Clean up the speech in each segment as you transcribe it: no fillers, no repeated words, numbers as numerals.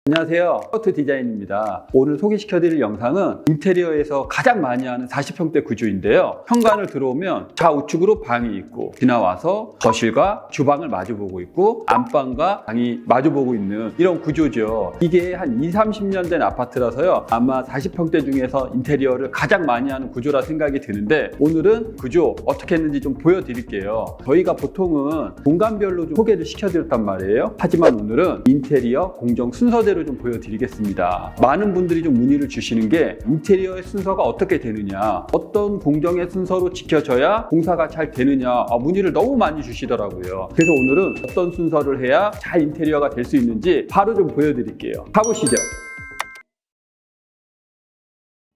안녕하세요. 스커트 디자인입니다. 오늘 소개시켜드릴 영상은 인테리어에서 가장 많이 하는 40평대 구조인데요. 현관을 들어오면 좌우측으로 방이 있고 지나와서 거실과 주방을 마주보고 있고 안방과 방이 마주보고 있는 이런 구조죠. 이게 한 20, 30년 된 아파트라서요. 아마 40평대 중에서 인테리어를 가장 많이 하는 구조라 생각이 드는데 오늘은 구조 어떻게 했는지 좀 보여드릴게요. 저희가 보통은 공간별로 좀 소개를 시켜드렸단 말이에요. 하지만 오늘은 인테리어 공정 순서대로 좀 보여드리겠습니다. 많은 분들이 좀 문의를 주시는 게 인테리어의 순서가 어떻게 되느냐, 어떤 공정의 순서로 지켜져야 공사가 잘 되느냐 문의를 너무 많이 주시더라고요. 그래서 오늘은 어떤 순서를 해야 잘 인테리어가 될 수 있는지 바로 좀 보여드릴게요. 가보시죠.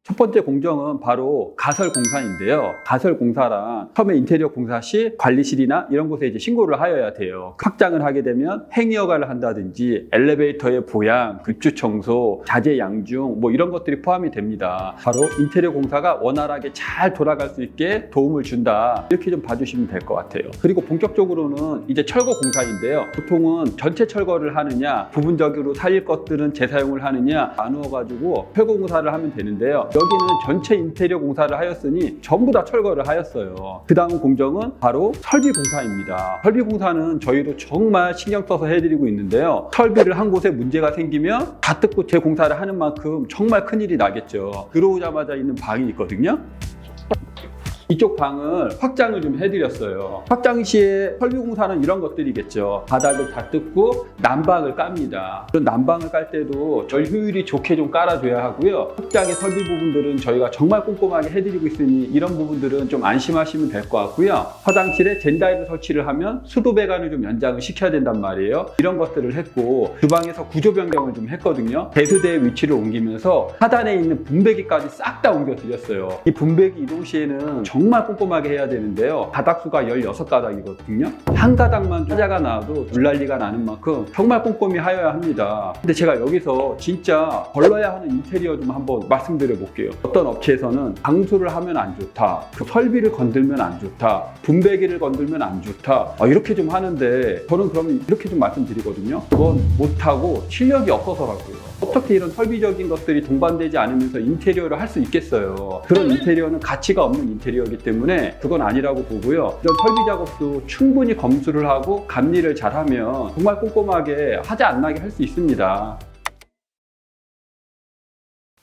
첫 번째 공정은 바로 가설 공사인데요. 가설 공사란 처음에 인테리어 공사 시 관리실이나 이런 곳에 이제 신고를 하여야 돼요. 확장을 하게 되면 행위허가를 한다든지 엘리베이터의 보양, 입주 청소, 자재 양중 이런 것들이 포함이 됩니다. 바로 인테리어 공사가 원활하게 잘 돌아갈 수 있게 도움을 준다. 이렇게 좀 봐주시면 될 것 같아요. 그리고 본격적으로는 이제 철거 공사인데요. 보통은 전체 철거를 하느냐, 부분적으로 살릴 것들은 재사용을 하느냐 나누어가지고 철거 공사를 하면 되는데요. 여기는 전체 인테리어 공사를 하였으니 전부 다 철거를 하였어요. 그 다음 공정은 바로 설비 공사입니다. 설비 공사는 저희도 정말 신경 써서 해드리고 있는데요. 설비를 한 곳에 문제가 생기면 다 뜯고 재공사를 하는 만큼 정말 큰일이 나겠죠. 들어오자마자 있는 방이 있거든요. 이쪽 방을 확장을 좀 해드렸어요. 확장 시에 설비 공사는 이런 것들이겠죠. 바닥을 다 뜯고 난방을 깝니다. 그런 난방을 깔 때도 절 효율이 좋게 좀 깔아줘야 하고요. 확장의 설비 부분들은 저희가 정말 꼼꼼하게 해드리고 있으니 이런 부분들은 좀 안심하시면 될 것 같고요. 화장실에 젠다이를 설치를 하면 수도 배관을 좀 연장을 시켜야 된단 말이에요. 이런 것들을 했고 주방에서 구조 변경을 좀 했거든요. 배수대의 위치를 옮기면서 하단에 있는 분배기까지 싹 다 옮겨드렸어요. 이 분배기 이동 시에는 정말 꼼꼼하게 해야 되는데요. 가닥수가 16가닥이거든요. 한 가닥만 하자가 나와도 물난리가 나는 만큼 정말 꼼꼼히 하여야 합니다. 근데 제가 여기서 진짜 걸러야 하는 인테리어 좀 한번 말씀드려 볼게요. 어떤 업체에서는 방수를 하면 안 좋다, 설비를 건들면 안 좋다, 분배기를 건들면 안 좋다 이렇게 좀 하는데 저는 그러면 이렇게 좀 말씀드리거든요. 그건 못하고 실력이 없어서라고요. 어떻게 이런 설비적인 것들이 동반되지 않으면서 인테리어를 할 수 있겠어요. 그런 인테리어는 가치가 없는 인테리어이기 때문에 그건 아니라고 보고요. 이런 설비 작업도 충분히 검수를 하고 감리를 잘하면 정말 꼼꼼하게 하지 않나게 할 수 있습니다.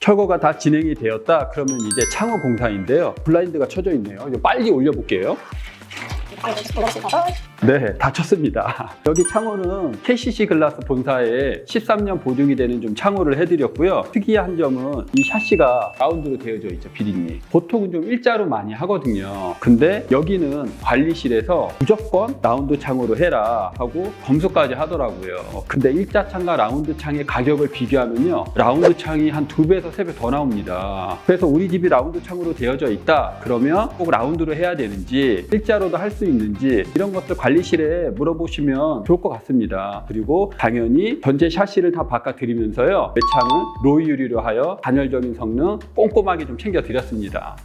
철거가 다 진행이 되었다 그러면 이제 창호 공사인데요. 블라인드가 쳐져 있네요. 이제 빨리 올려볼게요. 네, 다 쳤습니다. 여기 창호는 KCC 글라스 본사에 13년 보증이 되는 좀 창호를 해드렸고요. 특이한 점은 이 샤시가 라운드로 되어져 있죠, 비딩이. 보통은 좀 일자로 많이 하거든요. 근데 여기는 관리실에서 무조건 라운드 창호로 해라 하고 검수까지 하더라고요. 근데 일자 창과 라운드 창의 가격을 비교하면요, 라운드 창이 한 2배에서 3배 더 나옵니다. 그래서 우리 집이 라운드 창으로 되어져 있다 그러면 꼭 라운드로 해야 되는지 일자로도 할 수 있는지 이런 것들 관리실에 물어보시면 좋을 것 같습니다. 그리고 당연히 전체 샤시를 다 바꿔드리면서요, 외창은 로이 유리로 하여 단열적인 성능 꼼꼼하게 좀 챙겨드렸습니다.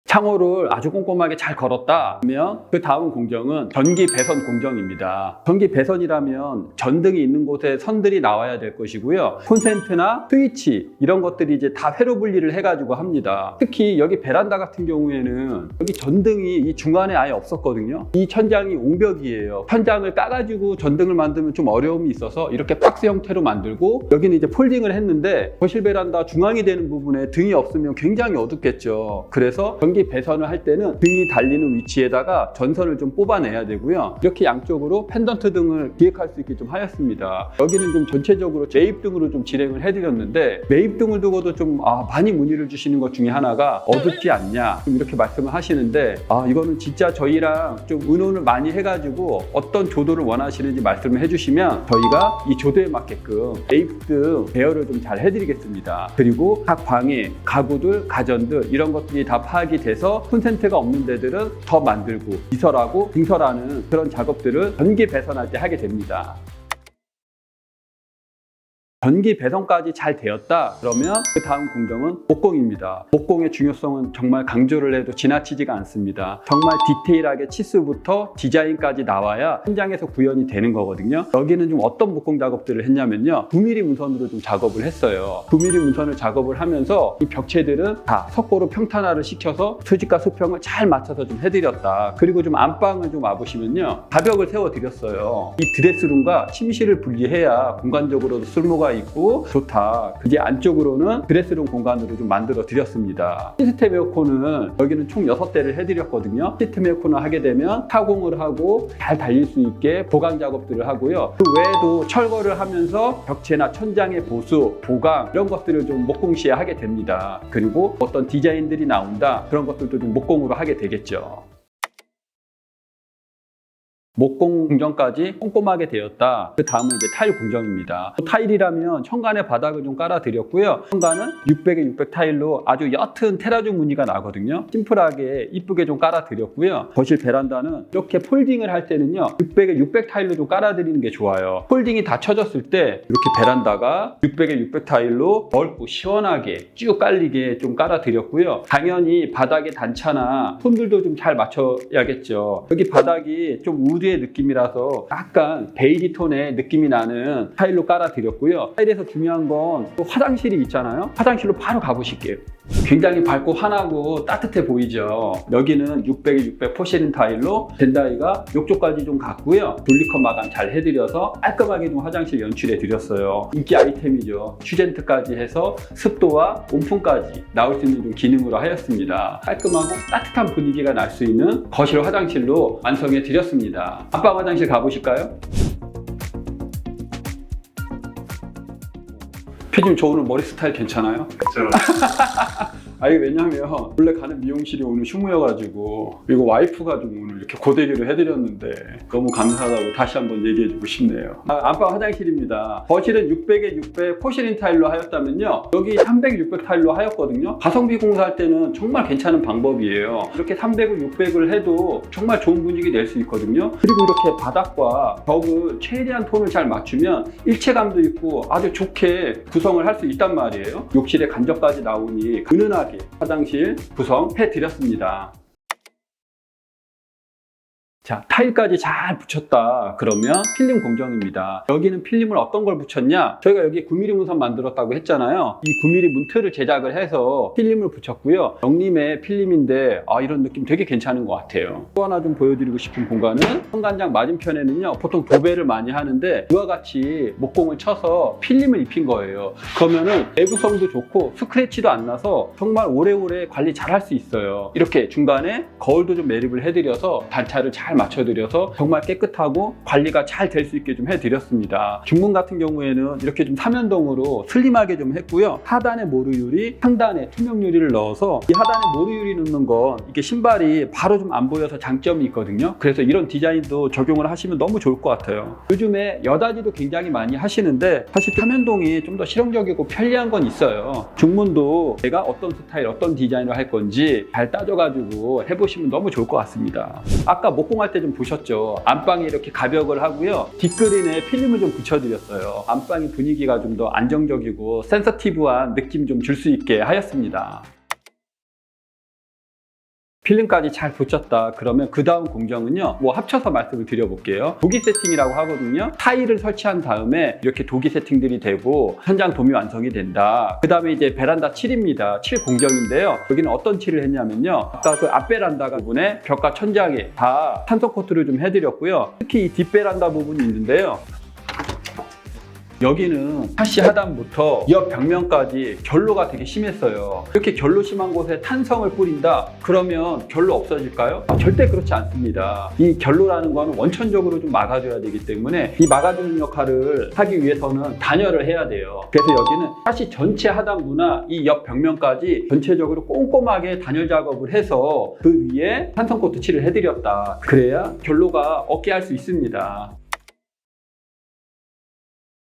창호를 아주 꼼꼼하게 잘 걸었다 하면 그 다음 공정은 전기 배선 공정입니다. 전기 배선이라면 전등이 있는 곳에 선들이 나와야 될 것이고요. 콘센트나 스위치 이런 것들이 이제 다 회로 분리를 해가지고 합니다. 특히 여기 베란다 같은 경우에는 여기 전등이 이 중간에 아예 없었거든요. 이 천장이 옹벽이에요. 천장을 까가지고 전등을 만들면 좀 어려움이 있어서 이렇게 박스 형태로 만들고 여기는 이제 폴딩을 했는데 거실 베란다 중앙이 되는 부분에 등이 없으면 굉장히 어둡겠죠. 그래서 전기 배선을 할 때는 등이 달리는 위치에다가 전선을 좀 뽑아내야 되고요. 이렇게 양쪽으로 펜던트 등을 기획할 수 있게 좀 하였습니다. 여기는 좀 전체적으로 매입등으로 좀 진행을 해드렸는데 매입등을 두고도 좀 많이 문의를 주시는 것 중에 하나가 어둡지 않냐 좀 이렇게 말씀을 하시는데 이거는 진짜 저희랑 좀 의논을 많이 해가지고 어떤 조도를 원하시는지 말씀을 해주시면 저희가 이 조도에 맞게끔 매입등 대여를 좀 잘 해드리겠습니다. 그리고 각 방에 가구들, 가전들 이런 것들이 다 파악이 돼서 콘센트가 없는 데들은 더 만들고 이설하고 증설하는 그런 작업들을 전기 배선할 때 하게 됩니다. 전기 배선까지 잘 되었다 그러면 그 다음 공정은 목공입니다. 목공의 중요성은 정말 강조를 해도 지나치지가 않습니다. 정말 디테일하게 치수부터 디자인까지 나와야 현장에서 구현이 되는 거거든요. 여기는 좀 어떤 목공 작업들을 했냐면요, 9mm 문선으로 좀 작업을 했어요. 9mm 문선을 작업을 하면서 이 벽체들은 다 석고로 평탄화를 시켜서 수직과 수평을 잘 맞춰서 좀 해드렸다. 그리고 좀 안방을 좀 와보시면요, 가벽을 세워드렸어요. 이 드레스룸과 침실을 분리해야 공간적으로도 쓸모가 있고 좋다. 이제 안쪽으로는 드레스룸 공간으로 좀 만들어 드렸습니다. 시스템 에어컨은 여기는 총 6대를 해드렸거든요. 시스템 에어컨을 하게 되면 타공을 하고 잘 달릴 수 있게 보강 작업들을 하고요. 그 외에도 철거를 하면서 벽체나 천장의 보수, 보강 이런 것들을 좀 목공 시에 하게 됩니다. 그리고 어떤 디자인들이 나온다, 그런 것들도 좀 목공으로 하게 되겠죠. 목공 공정까지 꼼꼼하게 되었다. 그 다음은 이제 타일 공정입니다. 타일이라면 현관의 바닥을 좀 깔아드렸고요. 현관은 600에 600 타일로 아주 옅은 테라조 무늬가 나거든요. 심플하게 이쁘게 좀 깔아드렸고요. 거실 베란다는 이렇게 폴딩을 할 때는요, 600에 600 타일로 좀 깔아드리는 게 좋아요. 폴딩이 다 쳐졌을 때 이렇게 베란다가 600에 600 타일로 넓고 시원하게 쭉 깔리게 좀 깔아드렸고요. 당연히 바닥의 단차나 손들도 좀 잘 맞춰야겠죠. 여기 바닥이 좀 우드 느낌이라서 약간 베이지 톤의 느낌이 나는 타일로 깔아드렸고요. 타일에서 중요한 건 또 화장실이 있잖아요. 화장실로 바로 가보실게요. 굉장히 밝고 환하고 따뜻해 보이죠. 여기는 600에 600 포세린 타일로 젠다이가 욕조까지 좀 갔고요. 돌리컵 마감 잘 해드려서 깔끔하게 좀 화장실 연출해 드렸어요. 인기 아이템이죠. 휴젠트까지 해서 습도와 온풍까지 나올 수 있는 좀 기능으로 하였습니다. 깔끔하고 따뜻한 분위기가 날 수 있는 거실 화장실로 완성해 드렸습니다. 안방 화장실 가보실까요? 피디님, 저 오늘 머리 스타일 괜찮아요? 그렇죠. 아니, 왜냐면 원래 가는 미용실이 오늘 휴무여가지고, 그리고 와이프가 좀 오늘 이렇게 고데기를 해드렸는데 너무 감사하다고 다시 한번 얘기해주고 싶네요. 안방 화장실입니다. 거실은 600에 600 포세린 타일로 하였다면요, 여기 300, 600 타일로 하였거든요. 가성비 공사할 때는 정말 괜찮은 방법이에요. 이렇게 300을 600을 해도 정말 좋은 분위기 낼 수 있거든요. 그리고 이렇게 바닥과 벽을 최대한 톤을 잘 맞추면 일체감도 있고 아주 좋게 구성을 할 수 있단 말이에요. 욕실에 간접까지 나오니 은은하게 화장실 구성해 드렸습니다. 자, 타일까지 잘 붙였다 그러면 필름 공정입니다. 여기는 필름을 어떤 걸 붙였냐, 저희가 여기 9mm 문선 만들었다고 했잖아요. 이 9mm 문틀을 제작을 해서 필름을 붙였고요. 영림의 필름인데 이런 느낌 되게 괜찮은 것 같아요. 또 하나 좀 보여드리고 싶은 공간은 현관장 맞은편에는요, 보통 도배를 많이 하는데 이와 같이 목공을 쳐서 필름을 입힌 거예요. 그러면은 내구성도 좋고 스크래치도 안 나서 정말 오래오래 관리 잘 할 수 있어요. 이렇게 중간에 거울도 좀 매립을 해드려서 단차를 잘 맞춰드려서 정말 깨끗하고 관리가 잘 될 수 있게 좀 해드렸습니다. 중문 같은 경우에는 이렇게 좀 삼연동으로 슬림하게 좀 했고요. 하단에 모루유리, 상단에 투명 유리를 넣어서, 이 하단에 모루유리 넣는 건 이게 신발이 바로 좀 안 보여서 장점이 있거든요. 그래서 이런 디자인도 적용을 하시면 너무 좋을 것 같아요. 요즘에 여다지도 굉장히 많이 하시는데 사실 삼연동이 좀 더 실용적이고 편리한 건 있어요. 중문도 내가 어떤 스타일, 어떤 디자인을 할 건지 잘 따져가지고 해보시면 너무 좋을 것 같습니다. 아까 목공할 때 좀 보셨죠? 안방에 이렇게 가벽을 하고요, 뒷그린에 필름을 좀 붙여드렸어요. 안방의 분위기가 좀 더 안정적이고 센서티브한 느낌 좀 줄 수 있게 하였습니다. 필름까지 잘 붙였다 그러면 그 다음 공정은요, 합쳐서 말씀을 드려볼게요. 도기 세팅이라고 하거든요. 타일을 설치한 다음에 이렇게 도기 세팅들이 되고 현장 도미 완성이 된다. 그 다음에 이제 베란다 칠입니다. 칠 공정인데요, 여기는 어떤 칠을 했냐면요, 아까 그 앞베란다 부분에 벽과 천장에 다 탄성 코트를 좀 해드렸고요. 특히 이 뒷베란다 부분이 있는데요, 여기는 샤시 하단부터 옆 벽면까지 결로가 되게 심했어요. 이렇게 결로 심한 곳에 탄성을 뿌린다 그러면 결로 없어질까요? 절대 그렇지 않습니다. 이 결로라는 거는 원천적으로 좀 막아줘야 되기 때문에 이 막아주는 역할을 하기 위해서는 단열을 해야 돼요. 그래서 여기는 샤시 전체 하단부나 이 옆 벽면까지 전체적으로 꼼꼼하게 단열 작업을 해서 그 위에 탄성 코트 칠을 해드렸다. 그래야 결로가 없게 할 수 있습니다.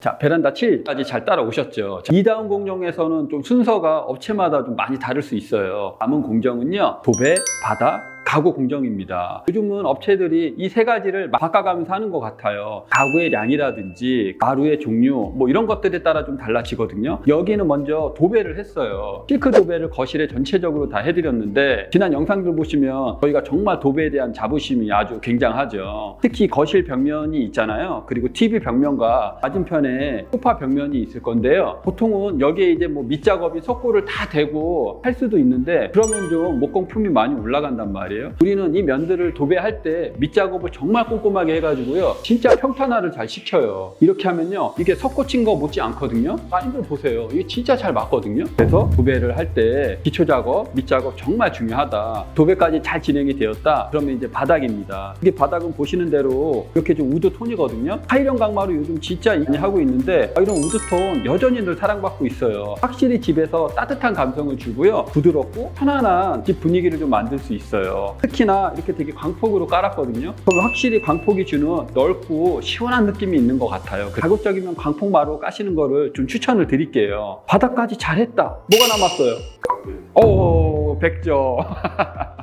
자, 베란다 7까지 잘 따라오셨죠. 이 다음 공정에서는 좀 순서가 업체마다 좀 많이 다를 수 있어요. 남은 공정은요, 도배, 바닥, 가구 공정입니다. 요즘은 업체들이 이 세 가지를 바꿔가면서 하는 것 같아요. 가구의 양이라든지 가루의 종류 뭐 이런 것들에 따라 좀 달라지거든요. 여기는 먼저 도배를 했어요. 실크 도배를 거실에 전체적으로 다 해드렸는데 지난 영상들 보시면 저희가 정말 도배에 대한 자부심이 아주 굉장하죠. 특히 거실 벽면이 있잖아요. 그리고 TV 벽면과 맞은편에 소파 벽면이 있을 건데요. 보통은 여기에 이제 뭐 밑작업이 석고를 다 대고 할 수도 있는데 그러면 좀 목공품이 많이 올라간단 말이에요. 우리는 이 면들을 도배할 때 밑작업을 정말 꼼꼼하게 해가지고요. 진짜 평탄화를 잘 시켜요. 이렇게 하면요. 이게 석고 친 거 못지 않거든요. 라인들 보세요. 이게 진짜 잘 맞거든요. 그래서 도배를 할 때 기초작업, 밑작업 정말 중요하다. 도배까지 잘 진행이 되었다. 그러면 이제 바닥입니다. 이게 바닥은 보시는 대로 이렇게 좀 우드 톤이거든요. 하이런 강마루 요즘 진짜 많이 하고 있는데 이런 우드 톤 여전히 늘 사랑받고 있어요. 확실히 집에서 따뜻한 감성을 주고요. 부드럽고 편안한 집 분위기를 좀 만들 수 있어요. 특히나 이렇게 되게 광폭으로 깔았거든요. 그럼 확실히 광폭이 주는 넓고 시원한 느낌이 있는 것 같아요. 가급적이면 광폭마루 까시는 거를 좀 추천을 드릴게요. 바닥까지 잘했다. 뭐가 남았어요? 오, 100점.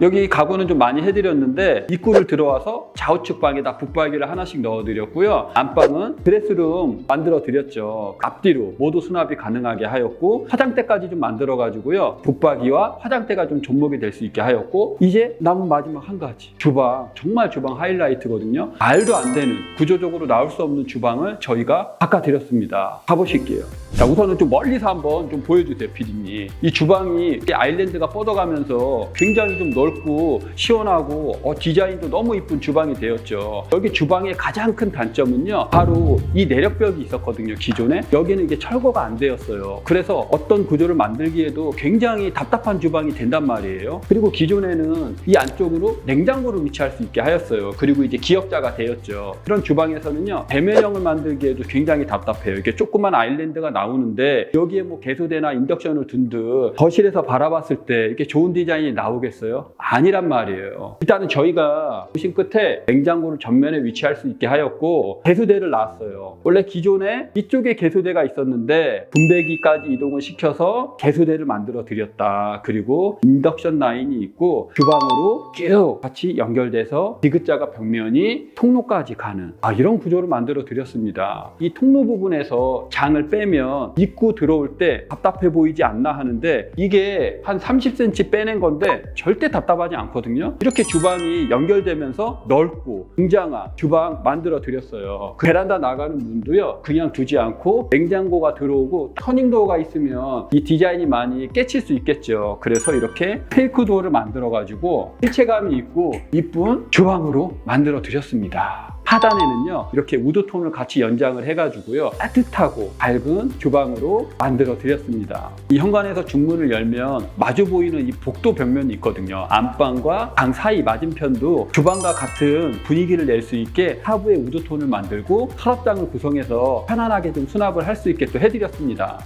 여기 가구는 좀 많이 해드렸는데 입구를 들어와서 좌우측 방에다 붙박이를 하나씩 넣어드렸고요. 안방은 드레스룸 만들어드렸죠. 앞뒤로 모두 수납이 가능하게 하였고 화장대까지 좀 만들어가지고요. 붙박이와 화장대가 좀 접목이 될 수 있게 하였고 이제 남은 마지막 한 가지. 주방. 정말 주방 하이라이트거든요. 말도 안 되는 구조적으로 나올 수 없는 주방을 저희가 바꿔드렸습니다. 가보실게요. 자, 우선은 좀 멀리서 한번 좀 보여주세요, PD님. 이 주방이 아일랜드가 뻗어가면서 굉장히 좀 넓고 시원하고 디자인도 너무 이쁜 주방이 되었죠. 여기 주방의 가장 큰 단점은요, 바로 이 내력벽이 있었거든요, 기존에. 여기는 이게 철거가 안 되었어요. 그래서 어떤 구조를 만들기에도 굉장히 답답한 주방이 된단 말이에요. 그리고 기존에는 이 안쪽으로 냉장고를 위치할 수 있게 하였어요. 그리고 이제 기역자가 되었죠. 그런 주방에서는요, 대면형을 만들기에도 굉장히 답답해요. 이게 조그만 아일랜드가 나오는데 여기에 뭐 개소대나 인덕션을 둔 듯 거실에서 바라봤을 때 이렇게 좋은 디자인이 나오겠어요? 아니란 말이에요. 일단은 저희가 보신 끝에 냉장고를 전면에 위치할 수 있게 하였고 개소대를 놨어요. 원래 기존에 이쪽에 개소대가 있었는데 분배기까지 이동을 시켜서 개소대를 만들어 드렸다. 그리고 인덕션 라인이 있고 주방으로 쭉 같이 연결돼서 디귿자가 벽면이 통로까지 가는 이런 구조를 만들어 드렸습니다. 이 통로 부분에서 장을 빼면 입구 들어올 때 답답해 보이지 않나 하는데 이게 한 30cm 빼낸 건데 절대 답답하지 않거든요. 이렇게 주방이 연결되면서 넓고 굉장한 주방 만들어 드렸어요. 그 베란다 나가는 문도요, 그냥 두지 않고 냉장고가 들어오고 터닝도어가 있으면 이 디자인이 많이 깨칠 수 있겠죠. 그래서 이렇게 페이크 도어를 만들어 가지고 실체감이 있고 이쁜 주방으로 만들어 드렸습니다. 하단에는요, 이렇게 우드톤을 같이 연장을 해가지고요, 따뜻하고 밝은 주방으로 만들어 드렸습니다. 이 현관에서 중문을 열면 마주 보이는 이 복도 벽면이 있거든요. 안방과 방 사이 맞은편도 주방과 같은 분위기를 낼 수 있게 하부에 우드톤을 만들고 서랍장을 구성해서 편안하게 좀 수납을 할 수 있게 또 해드렸습니다.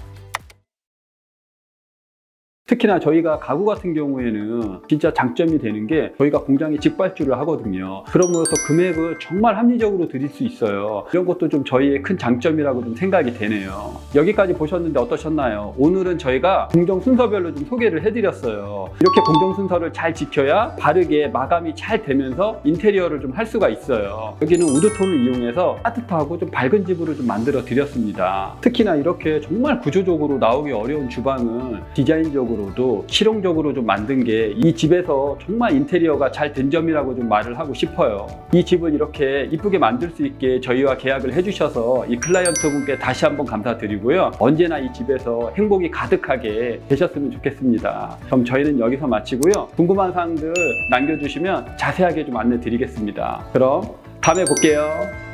특히나 저희가 가구 같은 경우에는 진짜 장점이 되는 게 저희가 공장에 직발주를 하거든요. 그러면서 금액을 정말 합리적으로 드릴 수 있어요. 이런 것도 좀 저희의 큰 장점이라고 좀 생각이 되네요. 여기까지 보셨는데 어떠셨나요? 오늘은 저희가 공정 순서별로 좀 소개를 해드렸어요. 이렇게 공정 순서를 잘 지켜야 바르게 마감이 잘 되면서 인테리어를 좀 할 수가 있어요. 여기는 우드톤을 이용해서 따뜻하고 좀 밝은 집으로 좀 만들어 드렸습니다. 특히나 이렇게 정말 구조적으로 나오기 어려운 주방은 디자인적으로 도 실용적으로 좀 만든 게 이 집에서 정말 인테리어가 잘 된 점이라고 좀 말을 하고 싶어요. 이 집을 이렇게 이쁘게 만들 수 있게 저희와 계약을 해주셔서 이 클라이언트 분께 다시 한번 감사드리고요. 언제나 이 집에서 행복이 가득하게 되셨으면 좋겠습니다. 그럼 저희는 여기서 마치고요. 궁금한 사항들 남겨주시면 자세하게 좀 안내 드리겠습니다. 그럼 다음에 볼게요.